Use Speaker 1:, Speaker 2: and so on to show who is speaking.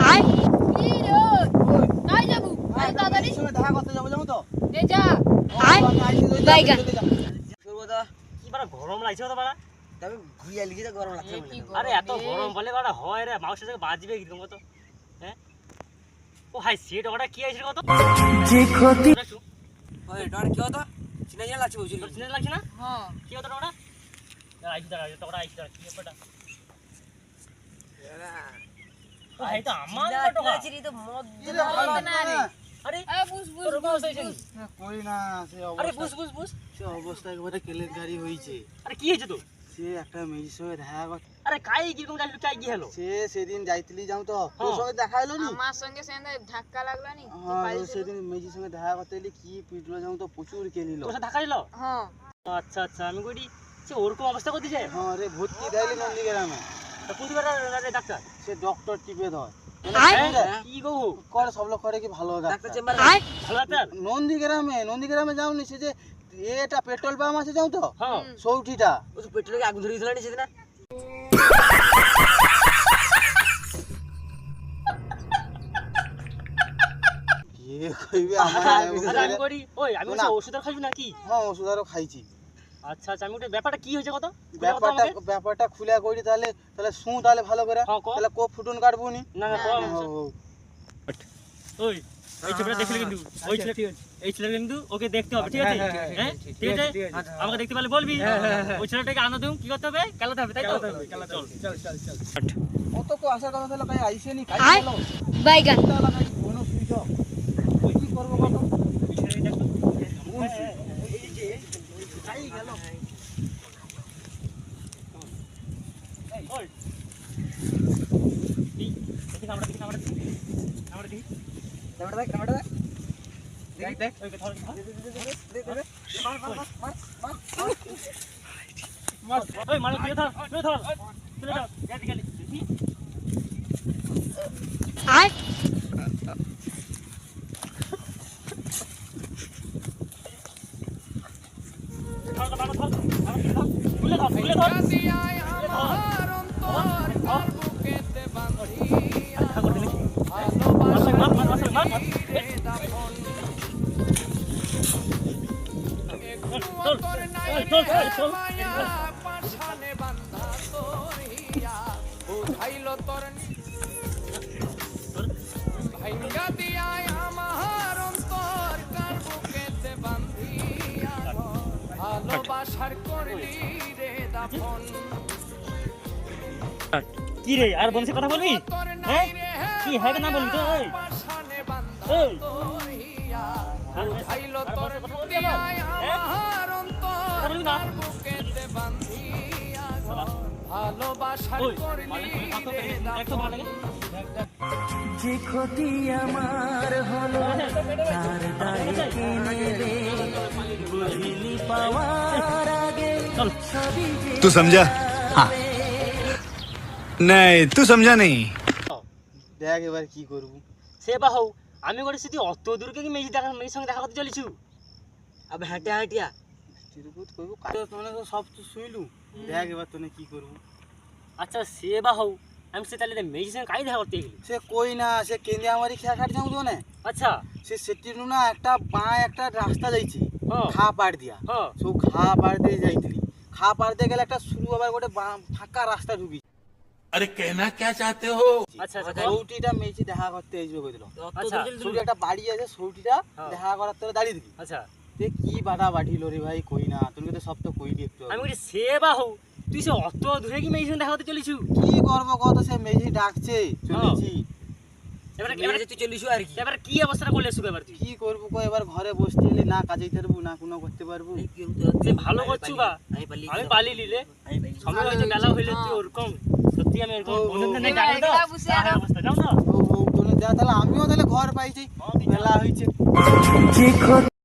Speaker 1: আয়
Speaker 2: কি রে নাই যাবো আই তাড়াতাড়ি
Speaker 3: সময় দেখা করতে যাবো জানো তো
Speaker 2: এ যা
Speaker 1: আয় বাইগান
Speaker 3: সর্বদা
Speaker 4: কি বাড়া গরম লাগছে তো বাড়া
Speaker 3: তবে ঘুরিয়ে লিখে গরম লাগছে
Speaker 2: এ কি
Speaker 3: বলে
Speaker 4: আরে এত গরম বলে বাড়া হয় রে মাউসের থেকে বাজবে কিরকম কত হ্যাঁ ও হাই সেট ওটা কি আছে কত
Speaker 5: যে ক্ষতি
Speaker 3: ওই ডর কি হতো চিনা চিনা লাগছে বুঝলি
Speaker 4: তোর চিনে লাগছে না
Speaker 2: হ্যাঁ
Speaker 4: কি হতো ওটা আইছি দাঁড়া তোরা আইছি দাঁড়া কি ব্যাপারটা ও হাই তো আমার টাকা
Speaker 3: তো মদ
Speaker 2: না রে
Speaker 4: আরে
Speaker 2: এ বুঝ বুঝ
Speaker 4: তোর বস হইছে
Speaker 3: কই না সে
Speaker 4: আরে
Speaker 3: অবস্থা
Speaker 4: বুঝ
Speaker 3: সে অবস্থা একেবারে কেলেঙ্কারি হয়েছে
Speaker 4: আরে কি হয়েছে তো
Speaker 3: সে একটা মেয়ের সঙ্গে দেখা করতে
Speaker 4: আরে কাই কিরকম যাইলো কাই কি হলো
Speaker 3: সে সেদিন যাইতলি যাও তো তোর
Speaker 4: হ্যাঁ।
Speaker 3: সঙ্গে দেখা হলো নি
Speaker 2: আমার সঙ্গে সেন্দে ধাক্কা লাগলো নি
Speaker 3: হ্যাঁ ও সেদিন মেয়ের সঙ্গে দেখা করতে এলি কি পিটলো যাও তো প্রচুর কেলিল
Speaker 4: তোর সাথে দেখা হলো
Speaker 2: হ্যাঁ
Speaker 4: আচ্ছা আচ্ছা আমি কইছি সে ওরকম অবস্থা করতে যায়
Speaker 3: হ্যাঁ রে ভর্তি দেয়লি নন্দীগ্রামে
Speaker 4: তা কোথায় রে ডাক্তার
Speaker 3: সে ডক্টর টিপে ধর
Speaker 1: আয়
Speaker 4: কি গো
Speaker 3: করে সব লোক করে কি ভালো ডাক্তার
Speaker 1: আয়
Speaker 4: ভালো ডাক্তার
Speaker 3: নন্দীগ্রামে যাওনি সে যে এটা পেট্রোল পাম্প আছে যাও তো
Speaker 4: হ্যাঁ
Speaker 3: সৌঠিটা
Speaker 5: ও তো পেট্রোলে আগুন ধরিয়ে দিল না সেদিন না
Speaker 3: কি কইবে আমার
Speaker 4: আচ্ছা, আমি করি ওই আমি
Speaker 3: না।
Speaker 4: ওষুধ খাইবি নাকি
Speaker 3: হ্যাঁ ওষুধ আরো খাইছি
Speaker 4: আচ্ছা আচ্ছা আমি ওটা ব্যাপারটা কি হয়েছে কত
Speaker 3: ব্যাপারটা খুলে করি তাহলে শু তাহলে ভালো করে
Speaker 4: হ্যাঁ, কও।
Speaker 3: তাহলে কোপ ফুটুন কাটবো নি
Speaker 4: না না কম ওই এই
Speaker 3: হ্যাঁ,
Speaker 4: ছবিটা দেখলে কিন্তু ওই ছেলে এই ছেলে কিন্তু ওকে দেখতে হবে ঠিক আছে হ্যাঁ ঠিক আছে আমাকে দেখতে পেলে বলবি ওই ছেলেটাকে আনো তুমি কি করতে হবে খেলাতে হবে তাই তো চল
Speaker 3: কত কো আসার কথা তাহলে কাই আইছে নি কাই
Speaker 1: আয়
Speaker 3: গেল
Speaker 1: বাইগান
Speaker 3: তাহলে কাই কোনো সুইচ ওই কি করব কত কাই গেল
Speaker 4: ওই আমরা দেখি
Speaker 3: ক্যামেরা দেখ
Speaker 4: ওই ধর ওই মারো তুই ধর তুলে ধর গেলি গেলি
Speaker 1: আয়
Speaker 4: তুলে ধর কি রে আর বংশে কথা বলবি হ্যাঁ কি হ্যাঁ না বলবি তো এই এই আর বংশে কথা বলবি আবার? হ্যাঁ? কথা বলবি না? ওই, মালিক তুমি কত পেলে? দেখ তো মালিক।
Speaker 5: যে ক্ষতি আমার হলো তার দায় কে নেবে বুঝিনি পাওয়ার আগে
Speaker 4: চল
Speaker 5: সবই যে
Speaker 6: तू समझा हाँ नहीं तू समझा नहीं
Speaker 3: দেখ এবার কি করব
Speaker 4: সে বা হও আমি করে শুধু অত দূরকে কি মেয়ের সঙ্গে দেখা করতে চলেছু
Speaker 5: আবে হাঁটে হাঁটিয়া
Speaker 3: তিরুপতি কইব কাজ তোনে তো সব তো শুইলু দেখ এবার তোনে কি করব
Speaker 4: আচ্ছা সে বা হও আমি সে তাহলে মেয়ের সঙ্গে কাই দেখা করতে গেলি
Speaker 3: সে কই না সে কেন্দ্রে আমারই খেয়া খাট যাও তো না
Speaker 4: আচ্ছা
Speaker 3: সে সেটিনু না একটা একটা রাস্তা যাইছি
Speaker 4: হ্যাঁ
Speaker 3: খা পাড় দিয়া
Speaker 4: হ্যাঁ
Speaker 3: সো খা পাড় দিয়ে যাইতলি খা পাড় দিয়ে গেলে একটা শুরু আবার গোটে ফাঁকা রাস্তা ঢুকি
Speaker 6: अरे कहना क्या चाहते हो
Speaker 4: আচ্ছা আচ্ছা
Speaker 3: সৌটিটা মেয়েছি দেখা করতে এসবে কইছিল
Speaker 4: আচ্ছা
Speaker 3: সৌটি একটা বাড়ি আছে সৌটিটা
Speaker 4: হ্যাঁ।
Speaker 3: দেখা করার তোরা দাঁড়িয়ে দিবি
Speaker 4: আচ্ছা
Speaker 3: তে কি বাধা বাড়িল রে ভাই কই না তুমি তো সব তো কই দি একটু
Speaker 4: আমি বলি সে বা হও তুই সে অত দূরে কি মেয়ের সঙ্গে দেখা করতে চলেছু
Speaker 3: কি করব কত সে মেয়েছি ডাকছে চলেছি
Speaker 4: এবারে
Speaker 5: তুই চলিস আর কি
Speaker 4: এবারে কি অবস্থা করলে শুবে এবার তুই
Speaker 3: কি করব কো এবার ঘরে বসতে এলি না কাজে পারবো না কোনো করতে পারবো
Speaker 4: যে ভালো করছু বা আমি পালি লিলে সময় হয়তো বেলা হইলে তুই ওরকম সত্যি আমি এরকম বন্ধুদের নেই জানি তো
Speaker 2: একলা বসে আর-
Speaker 4: অবস্থা জানো না
Speaker 3: ও তোনে যা তাহলে আমিও তাহলে ঘর পাইছি মেলা হইছে
Speaker 5: যে ক্ষতি